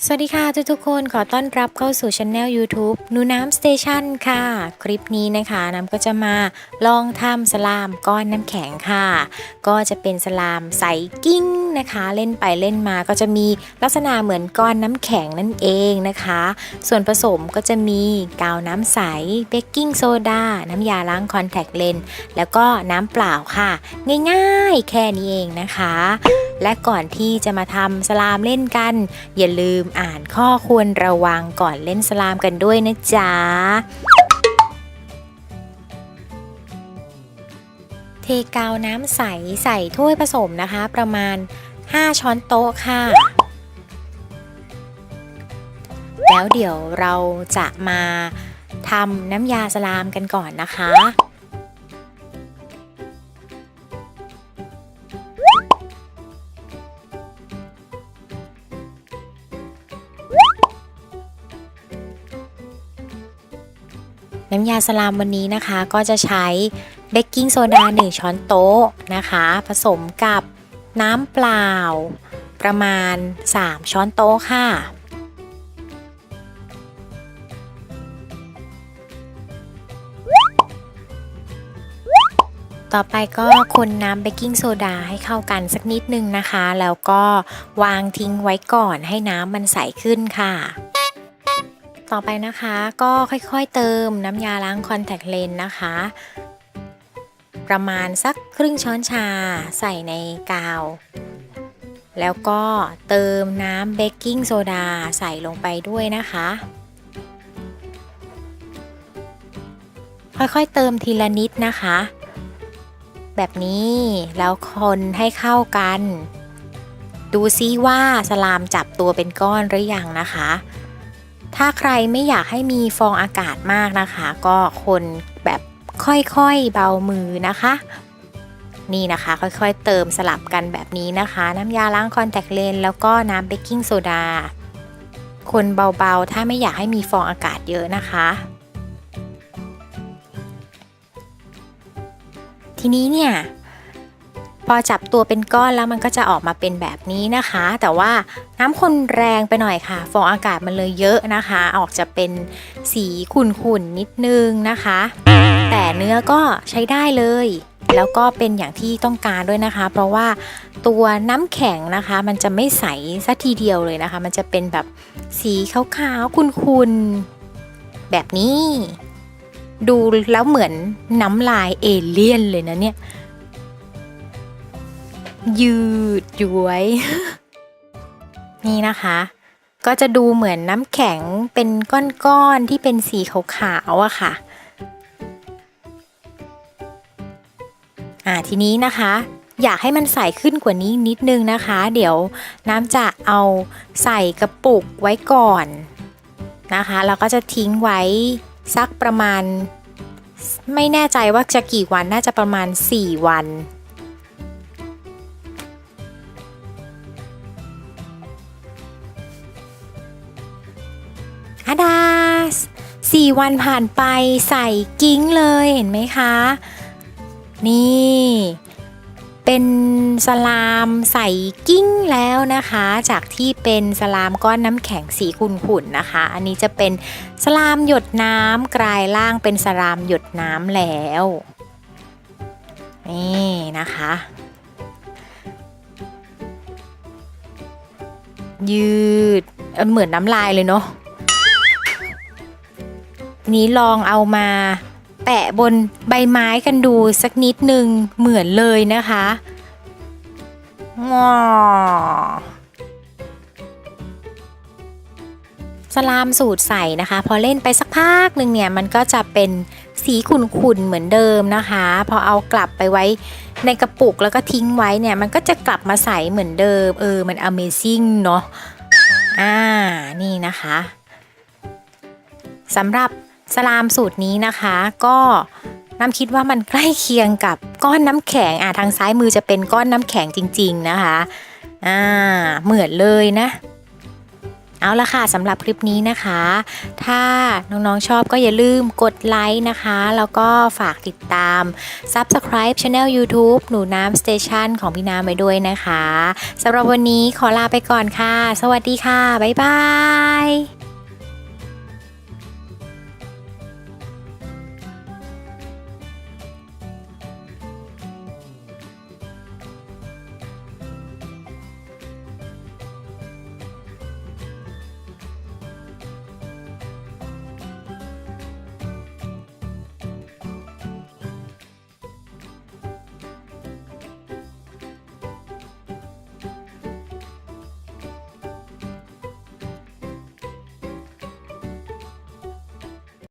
สวัสดีค่ะทุกคนขอต้อนรับเข้าสู่ช anel YouTube NuuNam Station ค่ะคลิปนี้นะคะน้ำก็จะมาลองทำสลามก้อนน้ำแข็งค่ะก็จะเป็นสลามใสกิ้งนะคะเล่นไปเล่นมาก็จะมีลักษณะเหมือนก้อนน้ำแข็งนั่นเองนะคะส่วนผสมก็จะมีกาวน้ำใสเบกกิ้งโซดาน้ำยาล้างคอนแทคเลนส์แล้วก็น้ำเปล่าค่ะง่ายๆแค่นี้เองนะคะและก่อนที่จะมาทำสลามเล่นกันอย่าลืมอ่านข้อควรระวังก่อนเล่นสลามกันด้วยนะจ๊ะเทกาวน้ำใสใส่ถ้วยผสมนะคะประมาณ5ช้อนโต๊ะค่ะแล้วเดี๋ยวเราจะมาทำน้ำยาสลามกันก่อนนะคะน้ำยาสลามวันนี้นะคะก็จะใช้เบกกิ้งโซดา1ช้อนโต๊ะนะคะผสมกับน้ำเปล่าประมาณ3ช้อนโต๊ะค่ะต่อไปก็คนน้ำเบกกิ้งโซดาให้เข้ากันสักนิดนึงนะคะแล้วก็วางทิ้งไว้ก่อนให้น้ำมันใสขึ้นค่ะต่อไปนะคะก็ค่อยๆเติมน้ำยาล้างคอนแทคเลนส์นะคะประมาณสักครึ่งช้อนชาใส่ในกาวแล้วก็เติมน้ำเบกกิ้งโซดาใส่ลงไปด้วยนะคะค่อยๆเติมทีละนิดนะคะแบบนี้แล้วคนให้เข้ากันดูซิว่าสลามจับตัวเป็นก้อนหรือยังนะคะถ้าใครไม่อยากให้มีฟองอากาศมากนะคะก็คนแบบค่อยๆเบามือนะคะนี่นะคะค่อยๆเติมสลับกันแบบนี้นะคะน้ำยาล้างคอนแทคเลนส์แล้วก็น้ำเบกกิ้งโซดาคนเบาๆถ้าไม่อยากให้มีฟองอากาศเยอะนะคะทีนี้เนี่ยพอจับตัวเป็นก้อนแล้วมันก็จะออกมาเป็นแบบนี้นะคะแต่ว่าน้ำข้นแรงไปหน่อยค่ะฟองอากาศมันเลยเยอะนะคะออกจะเป็นสีขุ่นๆนิดนึงนะคะแต่เนื้อก็ใช้ได้เลยแล้วก็เป็นอย่างที่ต้องการด้วยนะคะเพราะว่าตัวน้ำแข็งนะคะมันจะไม่ใสซะทีเดียวเลยนะคะมันจะเป็นแบบสีขาวๆขุ่นๆแบบนี้ดูแล้วเหมือนน้ำลายเอเลี่ยนเลยนะเนี่ยยืดย้วย นี่นะคะก็จะดูเหมือนน้ำแข็งเป็นก้อนๆที่เป็นสีขาวๆอะค่ะทีนี้นะคะอยากให้มันใสขึ้นกว่านี้นิดนึงนะคะเดี๋ยวน้ำจะเอาใส่กระปุกไว้ก่อนนะคะแล้วก็จะทิ้งไว้สักประมาณไม่แน่ใจว่าจะกี่วันน่าจะประมาณ4 วันอาดา4 วันผ่านไปใส่กิ้งเลยเห็นไหมคะนี่เป็นสลามใส่กิ้งแล้วนะคะจากที่เป็นสลามก้อนน้ำแข็งสีขุ่นๆนะคะอันนี้จะเป็นสลามหยดน้ำกลายร่างเป็นสลามหยดน้ำแล้วนี่นะคะยืดเหมือนน้ำลายเลยเนาะนี้ลองเอามาแปะบนใบไม้กันดูสักนิดนึงเหมือนเลยนะคะสลามสูตรใส่นะคะพอเล่นไปสักพักหนึ่งเนี่ยมันก็จะเป็นสีขุ่นๆเหมือนเดิมนะคะพอเอากลับไปไว้ในกระปุกแล้วก็ทิ้งไว้เนี่ยมันก็จะกลับมาใสเหมือนเดิมมัน Amazing เนาะนี่นะคะสำหรับสลามสูตรนี้นะคะก็น้ำคิดว่ามันใกล้เคียงกับก้อนน้ำแข็งทางซ้ายมือจะเป็นก้อนน้ำแข็งจริงๆนะคะเหมือนเลยนะ เอาละค่ะสำหรับคลิปนี้นะคะ ถ้าน้องๆชอบก็อย่าลืมกดไลค์นะคะแล้วก็ฝากติดตาม Subscribe Channel YouTube หนูน้ำ Station ของพี่น้ำไว้ด้วยนะคะสำหรับวันนี้ขอลาไปก่อนค่ะสวัสดีค่ะบ๊ายบาย